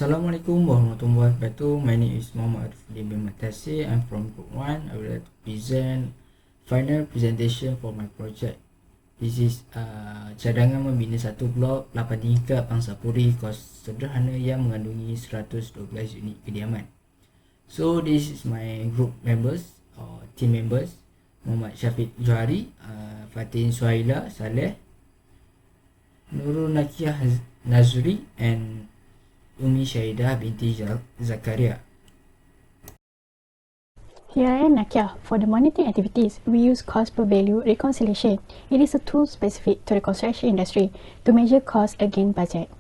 Assalamualaikum warahmatullahi wabarakatuh. My name is Muhammad bin Matasir. I'm from Group 1. I would like to present final presentation for my project. This is cadangan membina satu blok 8 tingkat pangsapuri kos sederhana yang mengandungi 112 unit kediaman. So this is my group members or team members: Muhammad Syafiq Johari, Fatin Suhaila Saleh, Nurul Nakiah Nazri, and Umi Syahidah binti Zakaria. Here I am Nakia. For the monitoring activities, we use cost per value reconciliation. It is a tool specific to the construction industry to measure cost against budget.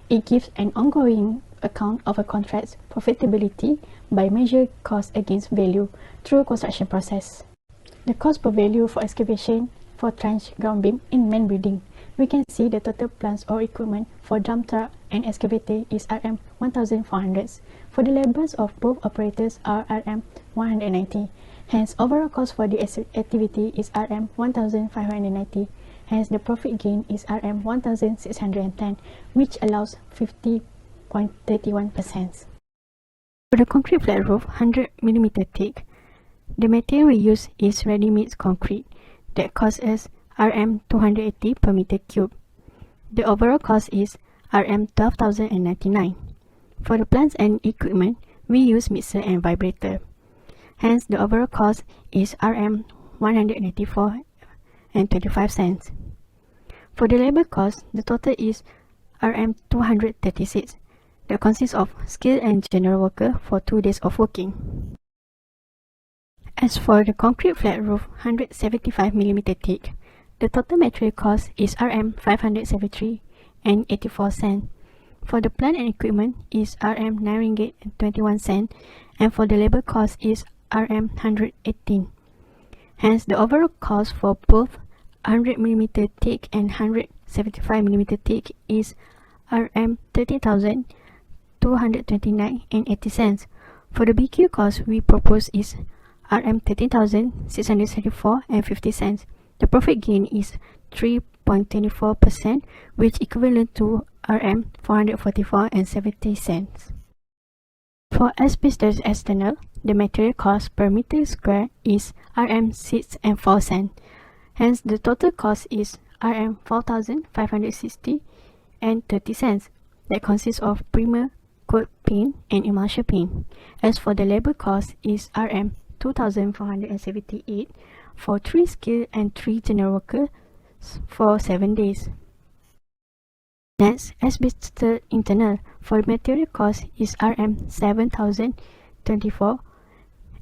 It gives an ongoing account of a contract's profitability by measuring cost against value through a construction process. The cost per value for excavation for trench ground beam in main building. We can see the total plants or equipment for dump truck and excavator is Rm 1,400. For the labors of both operators are Rm 190. Hence, overall cost for the activity is Rm 1,590. Hence, the profit gain is Rm 1,610, which allows 50.31%. For the concrete flat roof, 100 mm thick, the material we use is ready-mix concrete that costs us Rm 280 per meter cube. The overall cost is Rm 12,099. For the plants and equipment, we use mixer and vibrator. Hence, the overall cost is Rm 184 and 25 cents. For the labor cost, the total is Rm 236. That consists of skilled and general worker for 2 days of working. As for the concrete flat roof, 175 mm thick, the total material cost is Rm 573 and 84 cents. For the plant and equipment is Rm 9 ringgit and 21 cents, and for the labor cost is Rm 118. Hence, the overall cost for both 100 mm thick and 175 mm thick is Rm 30,229 and 80 cents. For the BQ cost we propose is Rm 13,634 and 50 cents. The profit gain is 3.24%, which equivalent to Rm 444 and 70 cents. For asbestos external, the material cost per meter square is Rm 6 and 4 cents. Hence, the total cost is Rm 4,560 and 30 cents. That consists of primer, coat paint, and emulsion paint. As for the labor cost is Rm 2,478 for 3 skilled and 3 general workers for 7 days. Next, asbestos internal for material cost is Rm 7,024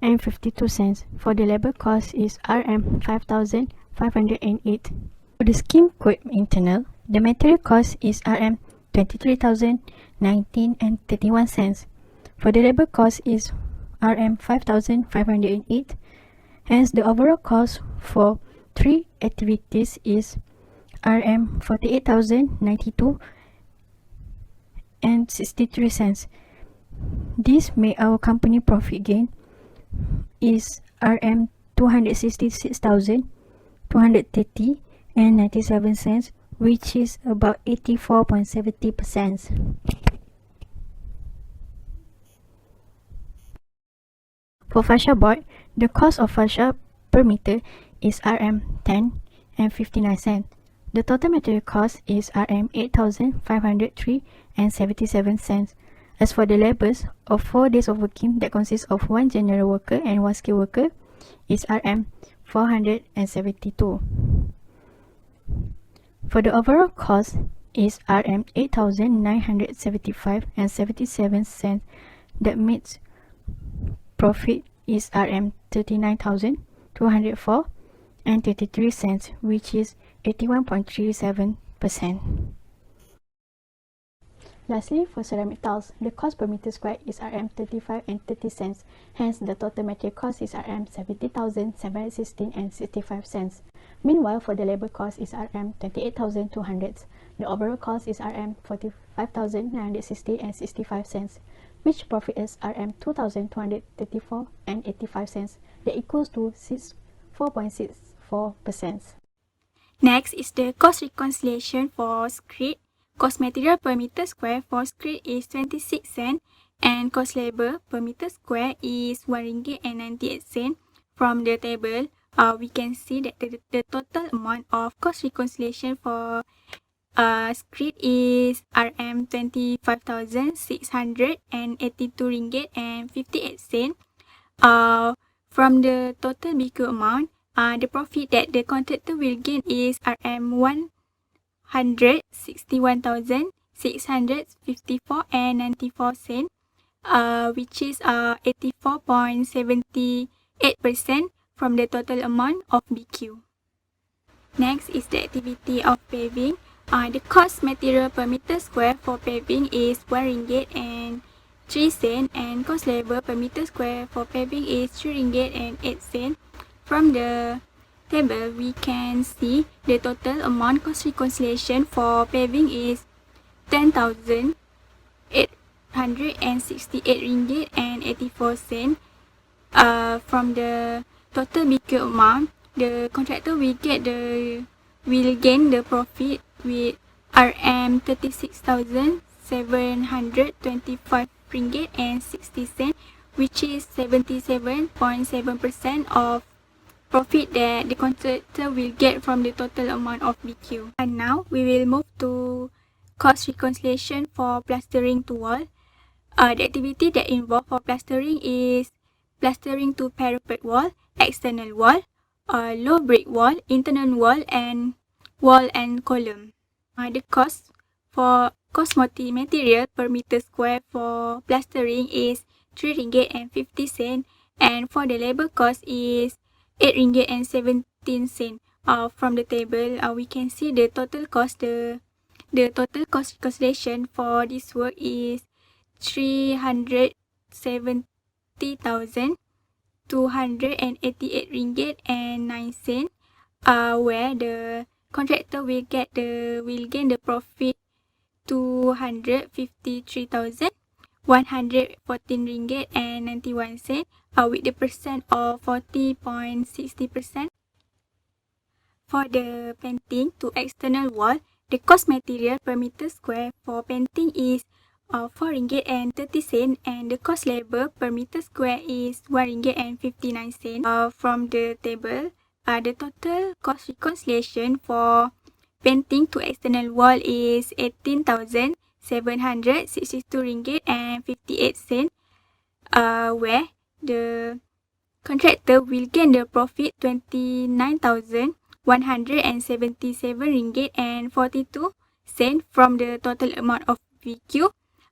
and 52 cents. For the labor cost is Rm 5,508. For the skim coat internal, the material cost is Rm 23,019 and 31 cents. For the labor cost is Rm 5,508. Hence, the overall cost for 3 activities is Rm 48,092 and 63 cents. This made our company profit gain is Rm 266,230 and 97 cents, which is about 84.70%. For fascia board, the cost of fascia per meter is Rm 10 and 59 cents. The total material cost is Rm 8,503 and 77 cents. As for the labors of 4 days of working that consists of 1 general worker and 1 skilled worker is Rm 472. For the overall cost is Rm 8,975 and 77 cents. That means profit is Rm 39,204 and 33 cents, which is 81.37%. Lastly, for ceramic tiles, the cost per meter square is Rm 35 and 30 cents. Hence, the total material cost is Rm 70,716 and 65 cents. Meanwhile, for the labor cost is Rm 28,200. The overall cost is Rm 45,960 and 65 cents, which profit is Rm 2,234 and 85 cents. That equals to 4.64%. Next is the cost reconciliation for screed cost material per meter square for screed is 26 cents and cost labor per meter square is RM1.98. From the table, we can see that the total amount of cost reconciliation for screed is RM25,682.58. From the total BQ amount, the profit that the contractor will gain is RM161,654.94, which is 84.78% from the total amount of BQ. Next is the activity of paving. The cost material per meter square for paving is RM1.03 and cost labor per meter square for paving is RM3.08. From the table, we can see the total amount cost reconciliation for paving is RM10,868.84. From the total BQ amount, the contractor will gain the profit with RM36,725.60, which is 77.7% of profit that the contractor will get from the total amount of BQ. And now we will move to cost reconciliation for plastering to wall. The activity that involved for plastering is plastering to parapet wall, external wall, low brick wall, internal wall and column. The cost for material per meter square for plastering is RM3.50 and for the labor cost is RM8.17. From the table, we can see the total cost. The total cost reconciliation for this work is RM370,288.09, where the contractor will gain the profit RM253,114.91, with the percent of 40.60%. For the painting to external wall, the cost material per meter square for painting is RM4.30 and the cost labor per meter square is RM1.59. From the table, the total cost reconciliation for painting to external wall is RM18,762.58, where the contractor will gain the profit RM29,177.42 from the total amount of BQ.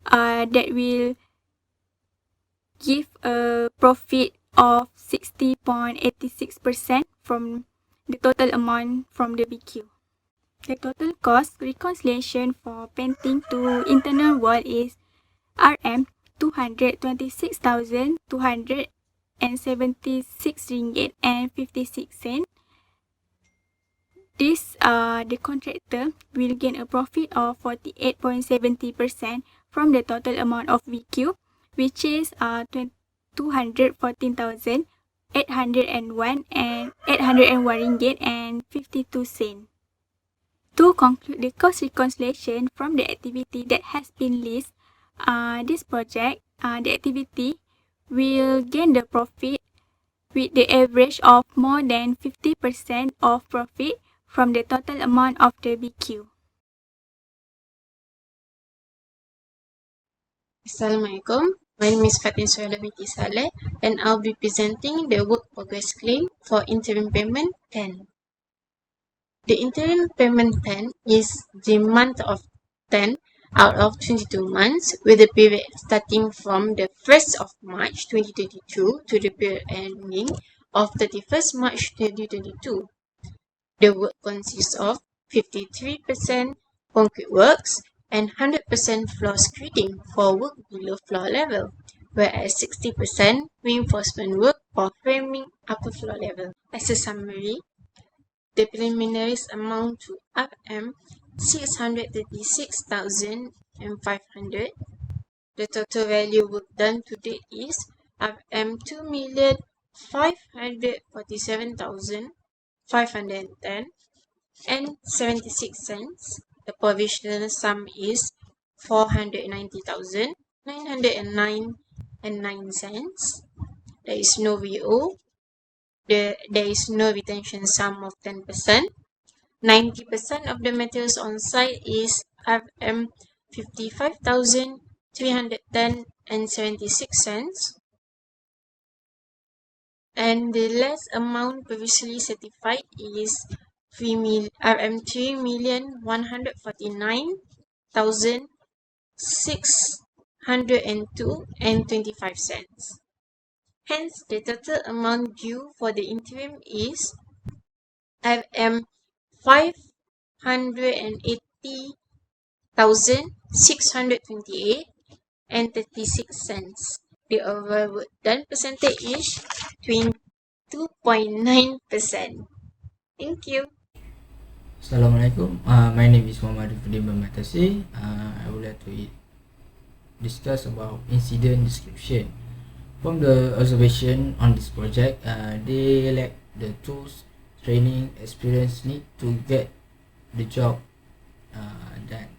That will give a profit of 60.86% from the total amount from the BQ. The total cost reconciliation for painting to internal wall is RM226,276.56. This the contractor will gain a profit of 48.70% from the total amount of BQ, which is 214,801 ringgit and 52 cents. To conclude the cost reconciliation from the activity that has been listed, this project, the activity will gain the profit with the average of more than 50% of profit from the total amount of the BQ. Assalamualaikum. My name is Fatin Suhaila binti Saleh and I'll be presenting the work progress claim for interim payment 10. The interim payment 10 is the month of 10 out of 22 months with the period starting from the 1st of March 2022 to the period ending of 31st March 2022. The work consists of 53% concrete works and 100% floor screeding for work below floor level, whereas 60% reinforcement work for framing upper floor level. As a summary, the preliminaries amount to RM636,500. The total value work done to date is RM2,547,510 and 76 cents. the provisional sum is 490,909.09. There is no VO. There is no retention sum of 10%. 90% of the materials on site is FM 55,310 and 76 cents. And the last amount previously certified is RM 3,149,602 and 25 cents. Hence, the total amount due for the interim is RM 580,628 and 36 cents. The overall work done percentage is 22.9%. Thank you. Assalamualaikum. My name is Muhammad Rifudin Bermatasi. I would like to discuss about incident description. From the observation on this project, they lack the tools, training, experience need to get the job done.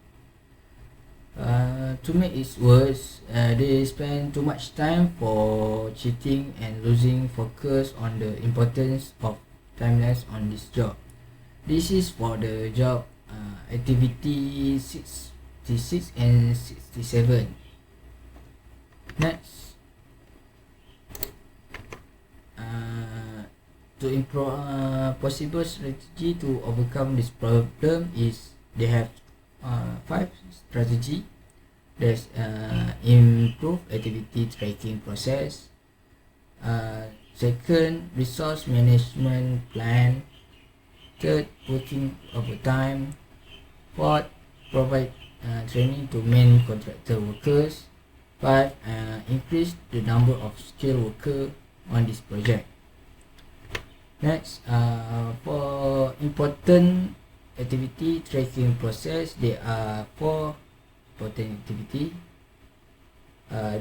To make it worse, they spend too much time for cheating and losing focus on the importance of timelines on this job. This is for the job activity 66 and 67. Next, to improve possible strategy to overcome this problem is they have 5 strategy. There's improve activity tracking process. Second, resource management plan. Third, working overtime. Fourth, provide training to main contractor workers. 5, increase the number of skilled workers on this project. Next, for important activity tracking process, there are 4 important activity.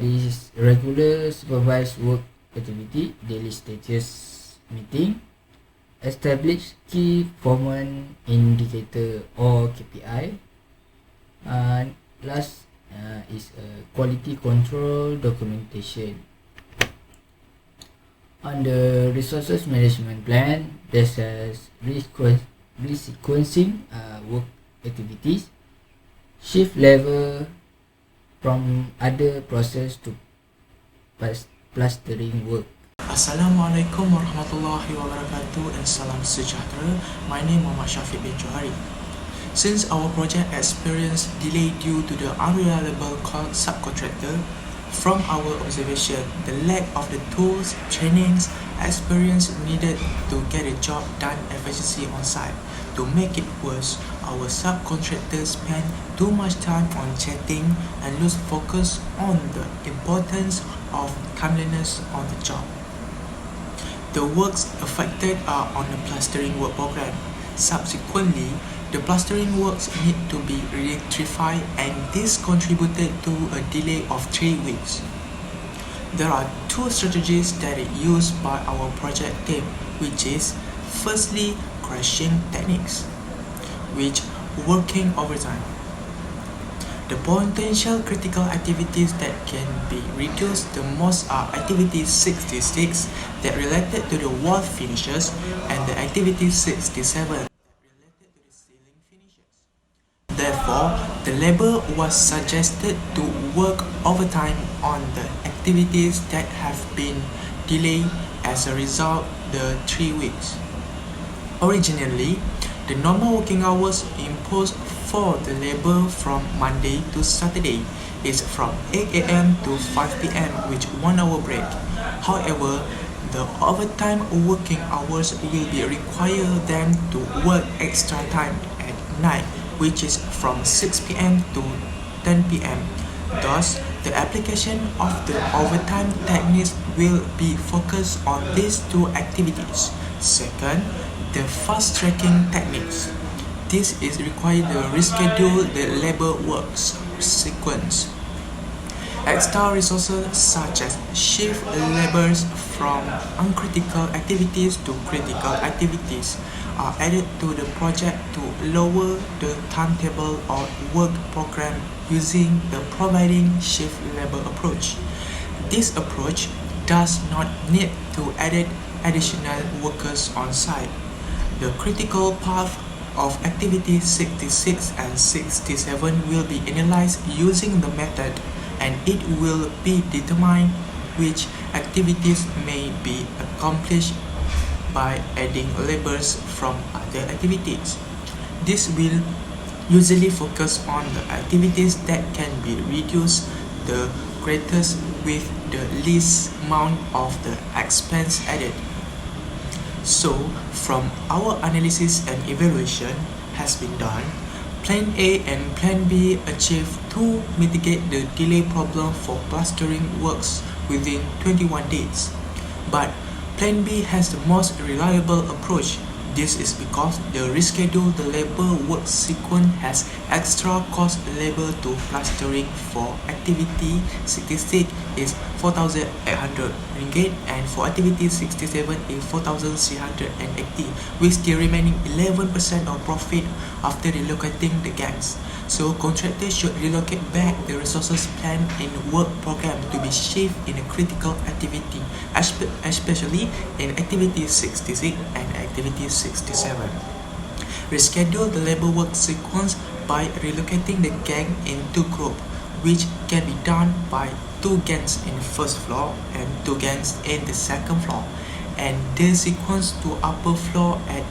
This is regular supervised work activity, daily status meeting, establish key performance indicator or KPI. Last is quality control documentation. On the resources management plan, there's resequencing work activities, shift level from other process to plastering work. Assalamualaikum warahmatullahi wabarakatuh and salam sejahtera. My name is Muhammad Syafiq bin Johari. Since our project experienced delay due to the unreliable subcontractor, from our observation, the lack of the tools, trainings, experience needed to get a job done efficiently on site. To make it worse, our subcontractors spend too much time on chatting and lose focus on the importance of timeliness on the job. The works affected are on the plastering work program. Subsequently, the plastering works need to be rectified and this contributed to a delay of 3 weeks. There are 2 strategies that are used by our project team, which is firstly, crashing techniques, which working overtime. The potential critical activities that can be reduced the most are activity 66 that related to the wall finishes and the activity 67 related to the ceiling finishes. Therefore, the labor was suggested to work overtime on the activities that have been delayed as a result the 3 weeks. Originally, the normal working hours imposed for the labor from Monday to Saturday is from 8 a.m. to 5 p.m. with 1 hour break. However, the overtime working hours will be require them to work extra time at night, which is from 6 p.m. to 10 p.m. Thus, the application of the overtime techniques will be focused on these 2 activities. Second, the fast tracking techniques. This is required to reschedule the labor works sequence. Extra resources such as shift labors from uncritical activities to critical activities are added to the project to lower the timetable or work program using the providing shift labor approach. This approach does not need to add additional workers on site. The critical path of activities 66 and 67 will be analyzed using the method, and it will be determined which activities may be accomplished by adding labors from other activities. This will usually focus on the activities that can be reduced the greatest with the least amount of the expense added. So, from our analysis and evaluation has been done, Plan A and Plan B achieve to mitigate the delay problem for plastering works within 21 days. But Plan B has the most reliable approach. This is because the rescheduled labor work sequence has extra cost labor to plastering for activity 66 is 4,800 ringgit and for activity 67 is 4,380, with the remaining 11% of profit after relocating the gangs. So contractors should relocate back the resources planned in work program to be shifted in a critical activity, especially in activity 66 and activity 67. Reschedule the labor work sequence by relocating the gang in two groups, which can be done by 2 gangs in the first floor and 2 gangs in the second floor, and the sequence to upper floor at